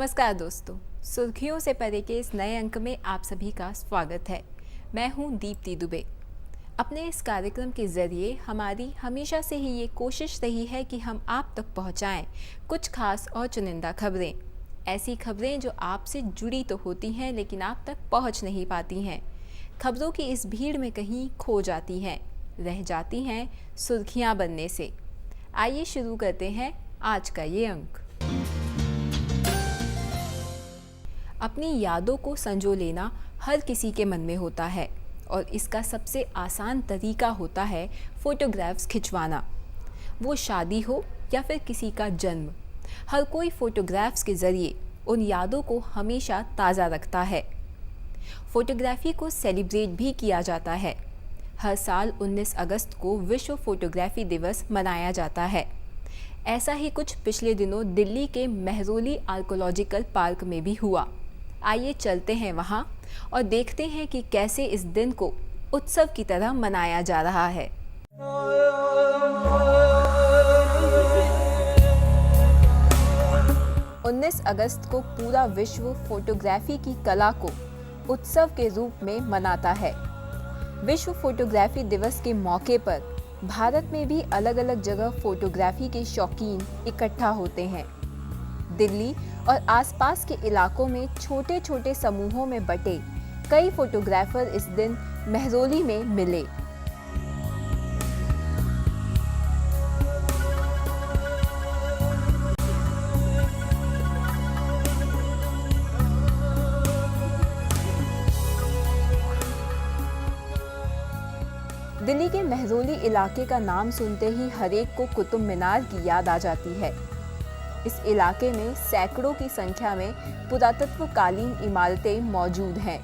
नमस्कार दोस्तों, सुर्खियों से परे के इस नए अंक में आप सभी का स्वागत है। मैं हूं दीप्ति दुबे। अपने इस कार्यक्रम के जरिए हमारी हमेशा से ही ये कोशिश रही है कि हम आप तक पहुंचाएं कुछ खास और चुनिंदा खबरें। ऐसी खबरें जो आपसे जुड़ी तो होती हैं लेकिन आप तक पहुंच नहीं पाती हैं। खबरों की इस भीड़ में कहीं खो जाती हैं, रह जाती हैं सुर्खियां बनने से। आइए शुरू करते हैं आज का ये अंक। अपनी यादों को संजो लेना हर किसी के मन में होता है और इसका सबसे आसान तरीका होता है फ़ोटोग्राफ्स खिंचवाना। वो शादी हो या फिर किसी का जन्म, हर कोई फ़ोटोग्राफ्स के ज़रिए उन यादों को हमेशा ताज़ा रखता है। फ़ोटोग्राफ़ी को सेलिब्रेट भी किया जाता है। हर साल 19 अगस्त को विश्व फ़ोटोग्राफ़ी दिवस मनाया जाता है। ऐसा ही कुछ पिछले दिनों दिल्ली के मेहरौली आर्कोलॉजिकल पार्क में भी हुआ। आइए चलते हैं वहाँ और देखते हैं कि कैसे इस दिन को उत्सव की तरह मनाया जा रहा है। 19 अगस्त को पूरा विश्व फोटोग्राफी की कला को उत्सव के रूप में मनाता है। विश्व फोटोग्राफी दिवस के मौके पर भारत में भी अलग अलग जगह फोटोग्राफी के शौकीन इकट्ठा होते हैं। दिल्ली और आसपास के इलाकों में छोटे छोटे समूहों में बटे कई फोटोग्राफर इस दिन मेहरौली में मिले। दिल्ली के मेहरौली इलाके का नाम सुनते ही हर एक को कुतुब मीनार की याद आ जाती है। इस इलाके में सैकड़ों की संख्या में पुरातत्वकालीन इमारतें मौजूद हैं।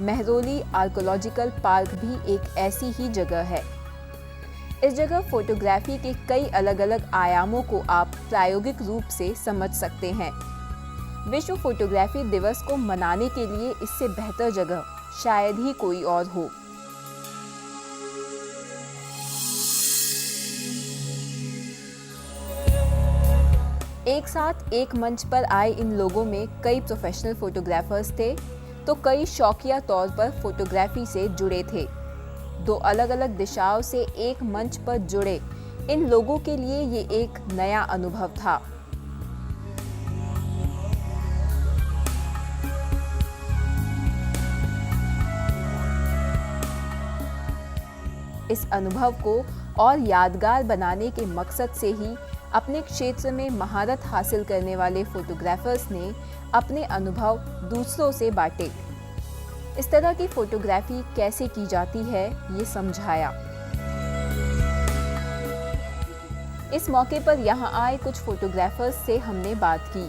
मेहरौली आर्कोलॉजिकल पार्क भी एक ऐसी ही जगह है। इस जगह फोटोग्राफी के कई अलग अलग आयामों को आप प्रायोगिक रूप से समझ सकते हैं। विश्व फोटोग्राफी दिवस को मनाने के लिए इससे बेहतर जगह शायद ही कोई और हो। एक साथ एक मंच पर आए इन लोगों में कई प्रोफेशनल फोटोग्राफर्स थे तो कई शौकिया तौर पर फोटोग्राफी से जुड़े थे। दो अलग अलग दिशाओं से एक मंच पर जुड़े इन लोगों के लिए ये एक नया अनुभव था। इस अनुभव को और यादगार बनाने के मकसद से ही अपने क्षेत्र में महारत हासिल करने वाले फोटोग्राफर्स ने अपने अनुभव दूसरों से बांटे। इस तरह की फोटोग्राफी कैसे की जाती है ये समझाया। इस मौके पर यहाँ आए कुछ फोटोग्राफर्स से हमने बात की।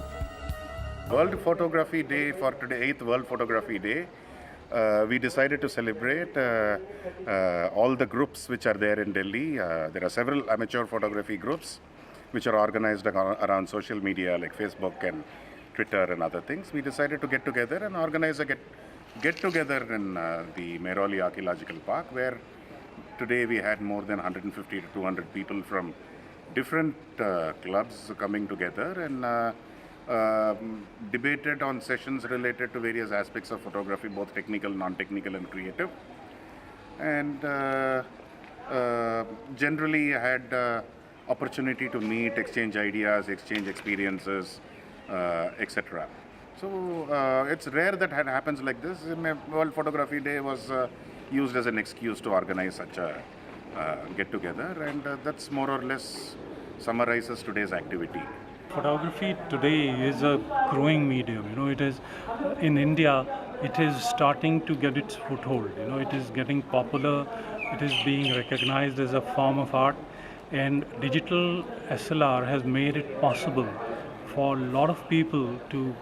World Photography Day for today, 8th World Photography Day. We decided to celebrate all the groups which are there in Delhi. There are several amateur photography groups which are organized around social media like Facebook and Twitter and other things. We decided to get together and organize a get together in the Mehroli Archaeological Park, where today we had more than 150 to 200 people from different clubs coming together and debated on sessions related to various aspects of photography, both technical, non-technical and creative. And generally had opportunity to meet, exchange ideas, exchange experiences, etc. So it's rare that it happens like this. World Photography Day was used as an excuse to organize such a get-together, and that's more or less summarizes today's activity. Photography today is a growing medium. It is in India. It is starting to get its foothold. It is getting popular. It is being recognized as a form of art. And digital SLR has made it possible for a lot of people to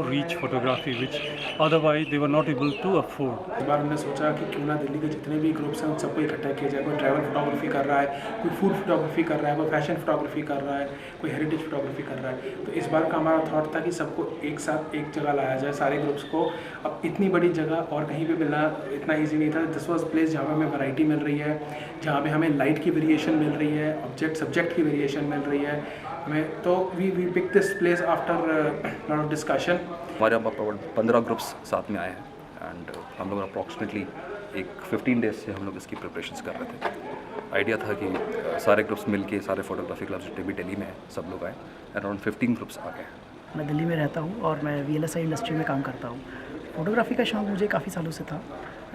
reach photography which otherwise they were not able to afford. इस बार हमने सोचा कि क्यों ना दिल्ली के जितने भी groups हैं उन सबको इकट्ठा किया जाए। कोई ट्रैवल फोटोग्राफी कर रहा है, कोई फूड फोटोग्राफी कर रहा है, कोई फैशन फोटोग्राफी कर रहा है, कोई हेरिटेज फोटोग्राफी कर रहा है। तो इस बार का हमारा थॉट था कि सबको एक साथ एक जगह लाया जाए, सारे ग्रुप्स को। अब इतनी बड़ी जगह और कहीं पर मिलना इतना ईजी नहीं था। दिस वॉज प्लेस जहाँ पर हमें वैरायटी मिल रही है, जहाँ पर हमें लाइट की वेरिएशन मिल रही है, सब्जेक्ट की वेरिएशन मिल रही है, हमें तो we pick this place after lot of discussion. हमारे यहाँ 15 ग्रुप्स साथ में आए हैं एंड हम लोग अप्रॉक्सीमेटली एक 15 डेज से हम लोग इसकी प्रिपरेशंस कर रहे थे। आइडिया था कि सारे ग्रुप्स मिलके सारे फोटोग्राफी क्लब्स जितने भी दिल्ली में हैं सब लोग आए, अराउंड 15 ग्रुप्स आ गए। मैं दिल्ली में रहता हूँ और मैं VLSI इंडस्ट्री में काम करता हूँ। फ़ोटोग्राफी का शौक़ मुझे काफ़ी सालों से था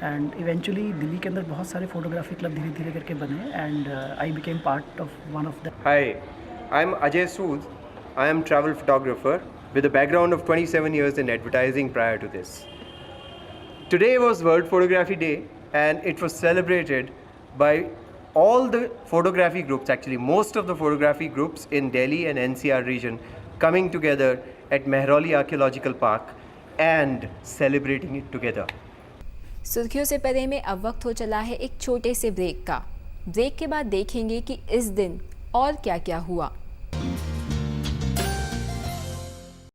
एंड इवेंचुअली दिल्ली के अंदर बहुत सारे फ़ोटोग्राफी क्लब धीरे धीरे करके बने and I became part of one of the. Hi, I'm Ajay Sood. I am travel photographer with a background of 27 years in advertising prior to this. Today was World Photography Day and it was celebrated by all the photography groups, actually most of the photography groups in Delhi and NCR region coming together at Mehrauli Archaeological Park and celebrating it together. सुर्खियों से परे में अब वक्त हो चला है एक छोटे से ब्रेक का। ब्रेक के बाद देखेंगे कि इस दिन और क्या क्या हुआ।